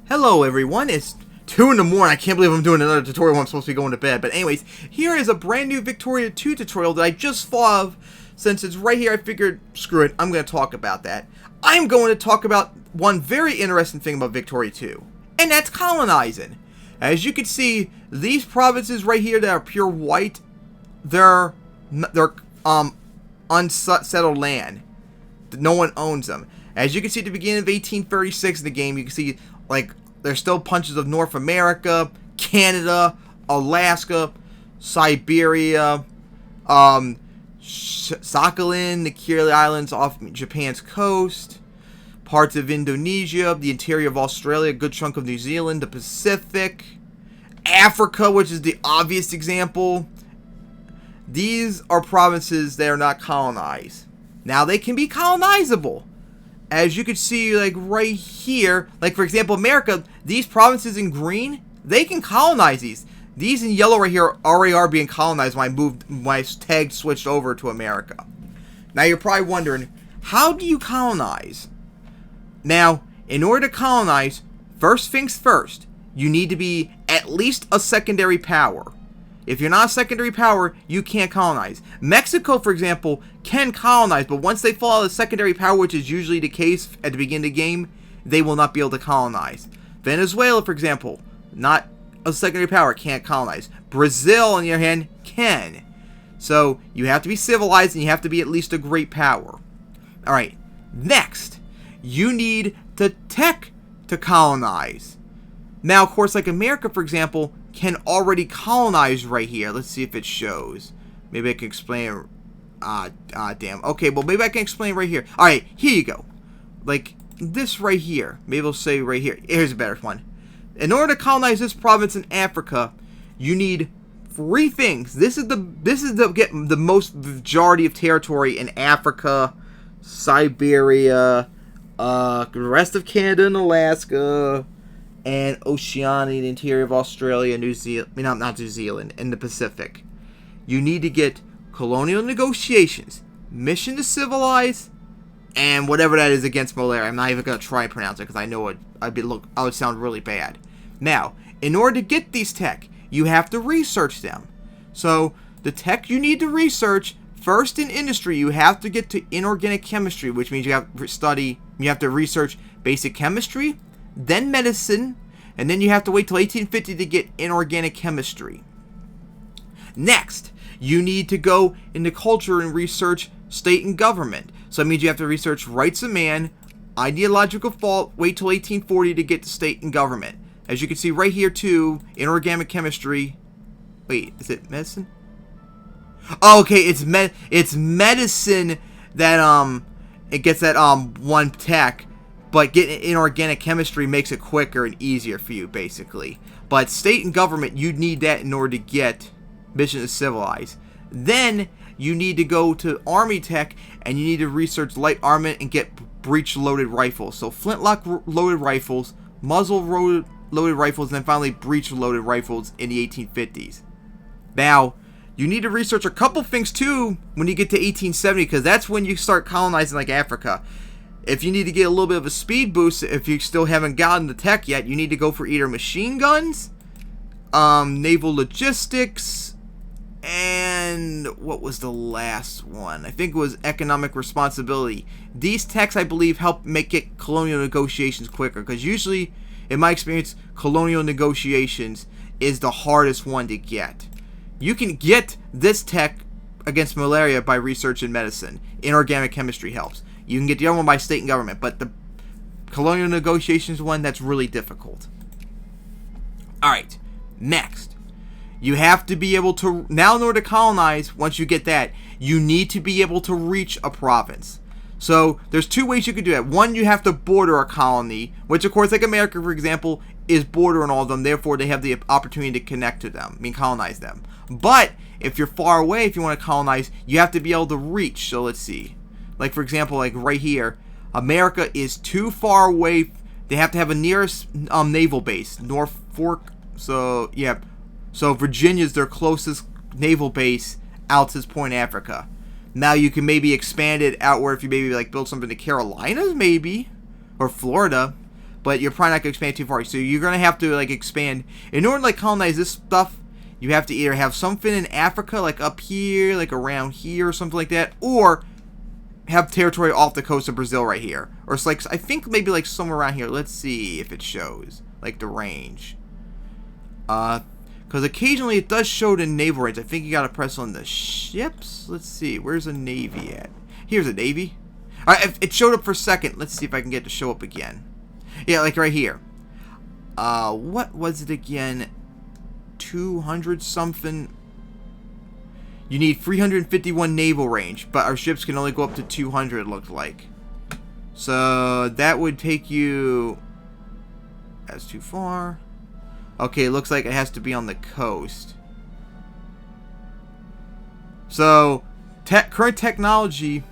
Hello everyone, it's 2 in the morning. I can't believe I'm doing another tutorial when I'm supposed to be going to bed. But anyways, here is a brand new Victoria 2 tutorial that I just thought of. Since it's right here, I figured, screw it, I'm going to talk about that. I'm going to talk about one very interesting thing about Victoria 2, and that's colonizing. As you can see, these provinces right here that are pure white, they're unsettled land. No one owns them. As you can see at the beginning of 1836 in the game, you can see, like, there's still punches of North America, Canada, Alaska, Siberia, Sakhalin, the Kuril Islands off Japan's coast, parts of Indonesia, the interior of Australia, a good chunk of New Zealand, the Pacific, Africa, which is the obvious example. These are provinces that are not colonized. Now, they can be colonizable. As you can see, like, right here, like, for example, America, these provinces in green, they can colonize these. These in yellow right here already are being colonized when I moved, my tag switched over to America. Now, you're probably wondering, how do you colonize? Now, in order to colonize, first things first, you need to be at least a secondary power. If you're not a secondary power, you can't colonize. Mexico, for example, can colonize, but once they fall out of secondary power, which is usually the case at the beginning of the game, they will not be able to colonize. Venezuela, for example, not a secondary power, can't colonize. Brazil, on the other hand, can. So, you have to be civilized, and you have to be at least a great power. Alright, next, you need the tech to colonize. Now, of course, like America, for example, can already colonize right here. Let's see if it shows. Maybe I can explain. Damn. Okay, well, maybe I can explain right here. Alright, here you go. Like, this right here. Maybe I'll say right here. Here's a better one. In order to colonize this province in Africa, you need 3 things. This is to get the most majority of territory in Africa, Siberia, the rest of Canada and Alaska, and Oceania, the interior of Australia, New Zealand, not New Zealand, and the Pacific. You need to get colonial negotiations, mission to civilize, and whatever that is against malaria. I'm not even going to try and pronounce it because I know I would sound really bad. Now, in order to get these tech, you have to research them. So, the tech you need to research, first in industry, you have to get to inorganic chemistry, which means you have to research basic chemistry, then medicine, and then you have to wait till 1850 to get inorganic chemistry. Next, you need to go into culture and research state and government. So that means you have to research rights of man, ideological fault, wait till 1840 to get to state and government. As you can see right here too, inorganic chemistry. Wait, is it medicine? Oh, okay, it's medicine that it gets that one tech. But getting inorganic chemistry makes it quicker and easier for you, basically. But state and government, you need that in order to get mission to civilize. Then, you need to go to Army Tech, and you need to research light armament and get breech-loaded rifles. So, flintlock-loaded rifles, muzzle-loaded rifles, and then finally breech-loaded rifles in the 1850s. Now, you need to research a couple things, too, when you get to 1870, because that's when you start colonizing, like, Africa. If you need to get a little bit of a speed boost, if you still haven't gotten the tech yet, you need to go for either machine guns, naval logistics, and what was the last one? I think it was economic responsibility. These techs, I believe, help get colonial negotiations quicker, because usually, in my experience, colonial negotiations is the hardest one to get. You can get this tech against malaria by research in medicine. Inorganic chemistry helps. You can get the other one by state and government, but the colonial negotiations one, that's really difficult. Alright, next. You have to be able to, now in order to colonize, once you get that, you need to be able to reach a province. So, there's 2 ways you can do that. One, you have to border a colony, which of course, like America, for example, is bordering all of them, therefore they have the opportunity to connect to them, colonize them. But, if you're far away, if you want to colonize, you have to be able to reach. So, let's see. Like, for example, like right here, America is too far away. They have to have a nearest naval base. Norfolk. So, yeah. So, Virginia's their closest naval base out to this point in Africa. Now, you can maybe expand it outward if you maybe, like, build something to Carolinas, maybe. Or Florida. but you're probably not going to expand too far. So you're going to have to, like, expand. In order to, like, colonize this stuff, you have to either have something in Africa, like up here, like around here, or something like that, or have territory off the coast of Brazil right here. Or it's like, I think maybe like somewhere around here. Let's see if it shows, like, the range. Because occasionally it does show the naval range. I think you got to press on the ships. Let's see, where's the Navy at? Here's a Navy. Alright, it showed up for a second. Let's see if I can get it to show up again. Yeah, like right here. What was it again? 200 something. You need 351 naval range, but our ships can only go up to 200, it looked like. So that would take you... That's too far. Okay, it looks like it has to be on the coast. So, current technology...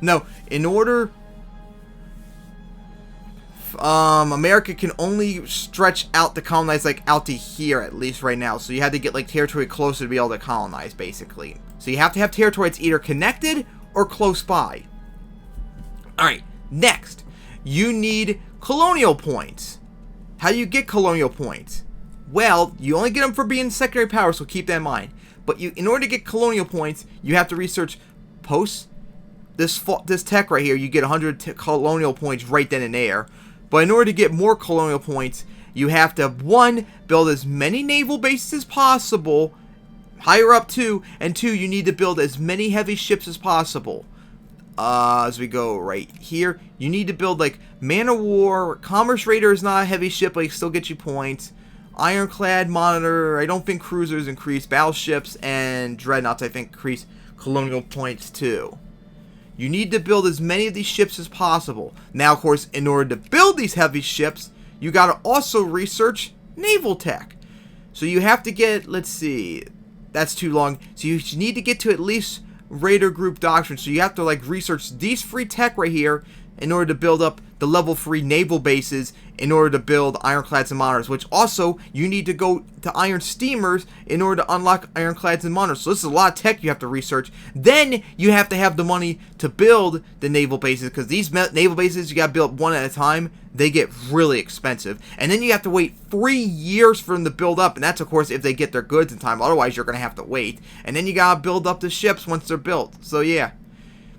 No, in order... America can only stretch out to colonize, like, out to here, at least right now. So you had to get, like, territory closer to be able to colonize, basically. So you have to have territory that's either connected or close by. Alright, next. You need colonial points. How do you get colonial points? Well, you only get them for being secondary power, so keep that in mind. But in order to get colonial points, you have to research posts. This tech right here, you get 100 colonial points right then and there. But in order to get more colonial points, you have to, 1, build as many naval bases as possible, higher up 2, and 2, you need to build as many heavy ships as possible. As we go right here, you need to build, like, Man of War. Commerce Raider is not a heavy ship, but it still gets you points. Ironclad, Monitor, I don't think cruisers increase. Battleships and dreadnoughts, I think, increase colonial points too. You need to build as many of these ships as possible. Now, of course, in order to build these heavy ships, you got to also research naval tech. So you have to get, let's see, that's too long. So you need to get to at least Raider Group Doctrine. So you have to, like, research these free tech right here in order to build up the level 3 naval bases in order to build ironclads and monitors, which also you need to go to iron steamers in order to unlock ironclads and monitors. So this is a lot of tech you have to research. Then you have to have the money to build the naval bases, because these naval bases, you got to build one at a time. They get really expensive. And then you have to wait 3 years for them to build up, and that's, of course, if they get their goods in time. Otherwise, you're going to have to wait. And then you got to build up the ships once they're built. So yeah,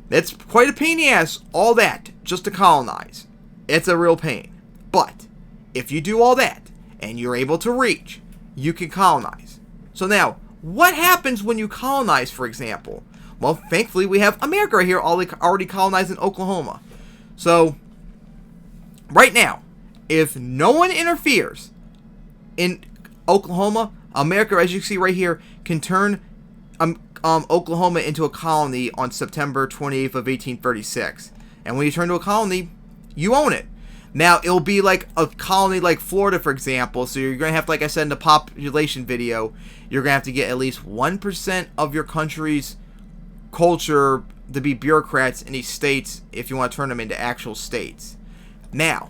it's quite a pain in the ass, all that, just to colonize. It's a real pain. But if you do all that and you're able to reach, you can colonize. So now, what happens when you colonize, for example? Well, thankfully, we have America right here already colonized in Oklahoma. So, right now, if no one interferes in Oklahoma, America, as you see right here, can turn Oklahoma into a colony on September 28th of 1836. And when you turn to a colony, you own it. Now, it'll be like a colony like Florida, for example. So you're going to have to, like I said in the population video, you're going to have to get at least 1% of your country's culture to be bureaucrats in these states if you want to turn them into actual states. Now,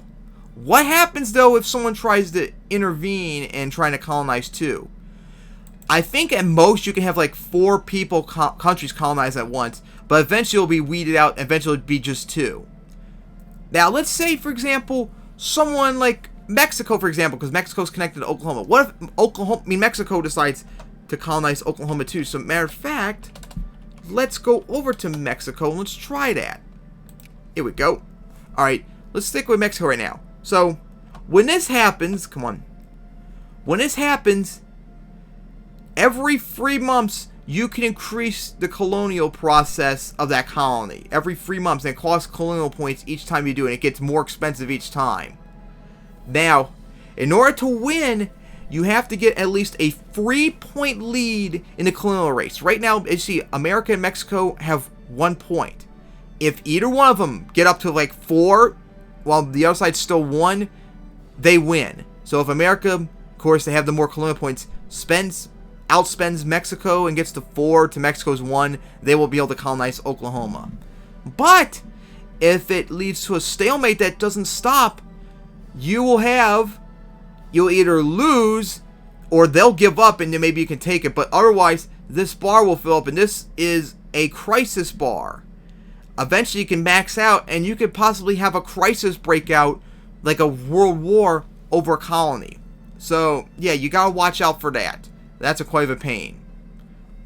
what happens, though, if someone tries to intervene and trying to colonize too? I think at most you can have like 4 countries colonize at once, but eventually it'll be weeded out, and eventually it'll be just 2. Now, let's say, for example, someone like Mexico, for example, because Mexico's connected to Oklahoma. What if Mexico decides to colonize Oklahoma too? So, matter of fact, let's go over to Mexico and let's try that. Here we go. All right, let's stick with Mexico right now. So, when this happens, come on. When this happens, every 3 months, you can increase the colonial process of that colony. Every 3 months, and it costs colonial points each time you do it. It gets more expensive each time. Now, in order to win, you have to get at least a 3-point lead in the colonial race. Right now, as you see, America and Mexico have 1 point. If either one of them get up to like 4, while the other side's still 1, they win. So if America, of course, they have the more colonial points, outspends Mexico and gets to 4 to Mexico's 1, they will be able to colonize Oklahoma. But if it leads to a stalemate that doesn't stop, you'll either lose or they'll give up and then maybe you can take it. But otherwise, this bar will fill up, and this is a crisis bar. Eventually you can max out and you could possibly have a crisis break out like a world war over a colony. So, yeah, you gotta watch out for that. That's quite of a pain.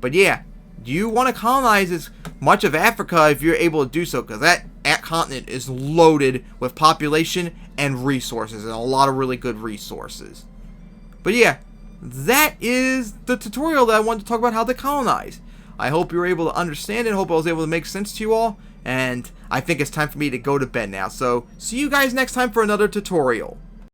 But yeah, you want to colonize as much of Africa if you're able to do so, because that continent is loaded with population and resources, and a lot of really good resources. But yeah, that is the tutorial that I wanted to talk about how to colonize. I hope you were able to understand it. I hope I was able to make sense to you all. And I think it's time for me to go to bed now. So, see you guys next time for another tutorial.